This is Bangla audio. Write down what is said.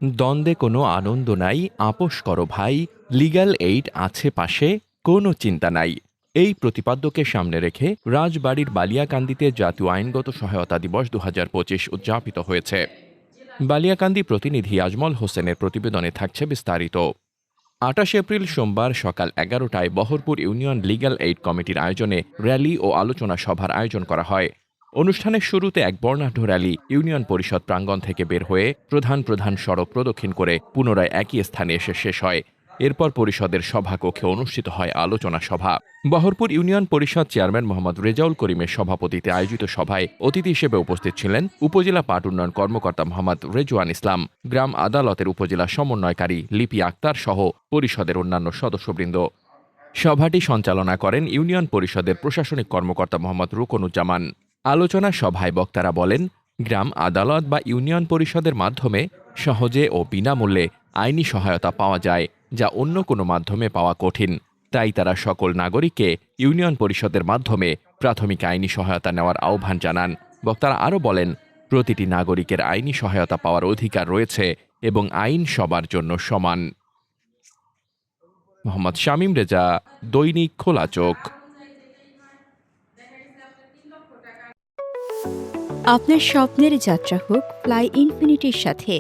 দ্বন্দ্বে কোনো আনন্দ নাই, আপোস করো ভাই, লিগ্যাল এইড আছে পাশে, কোনো চিন্তা নাই। এই প্রতিপাদ্যকে সামনে রেখে রাজবাড়ির বালিয়াকান্দিতে জাতীয় আইনগত সহায়তা দিবস ২০২৫ উদযাপিত হয়েছে। বালিয়াকান্দি প্রতিনিধি আজমল হোসেনের প্রতিবেদনে থাকছে বিস্তারিত। ২৮ এপ্রিল সোমবার সকাল ১১টায় বহরপুর ইউনিয়ন লিগ্যাল এইড কমিটির আয়োজনে র্যালি ও আলোচনা সভার আয়োজন করা হয়। অনুষ্ঠানের শুরুতে এক বর্ণাঢ্য র্যালি ইউনিয়ন পরিষদ প্রাঙ্গণ থেকে বের হয়ে প্রধান প্রধান সড়ক প্রদক্ষিণ করে পুনরায় একই স্থানে এসে শেষ হয়। এরপর পরিষদের সভাকক্ষে অনুষ্ঠিত হয় আলোচনা সভা। বহরপুর ইউনিয়ন পরিষদ চেয়ারম্যান মোহাম্মদ রেজাউল করিমের সভাপতিত্বে আয়োজিত সভায় অতিথি হিসেবে উপস্থিত ছিলেন উপজেলা পাট উন্নয়ন কর্মকর্তা মোহাম্মদ রেজওয়ান ইসলাম, গ্রাম আদালতের উপজেলা সমন্বয়কারী লিপি আক্তার সহ পরিষদের অন্যান্য সদস্যবৃন্দ। সভাটি সঞ্চালনা করেন ইউনিয়ন পরিষদের প্রশাসনিক কর্মকর্তা মোহাম্মদ রুকনুজ্জামান। আলোচনা সভায় বক্তারা বলেন, গ্রাম আদালত বা ইউনিয়ন পরিষদের মাধ্যমে সহজে ও বিনামূল্যে আইনি সহায়তা পাওয়া যায়, যা অন্য কোনো মাধ্যমে পাওয়া কঠিন। তাই তারা সকল নাগরিককে ইউনিয়ন পরিষদের মাধ্যমে প্রাথমিক আইনি সহায়তা নেওয়ার আহ্বান জানান। বক্তারা আরও বলেন, প্রতিটি নাগরিকের আইনি সহায়তা পাওয়ার অধিকার রয়েছে এবং আইন সবার জন্য সমান। মোহাম্মদ শামীম রেজা, দৈনিক খোলা চোখ। আপনার স্বপ্নের যাত্রা হোক ফ্লাই ইনফিনিটির সাথে।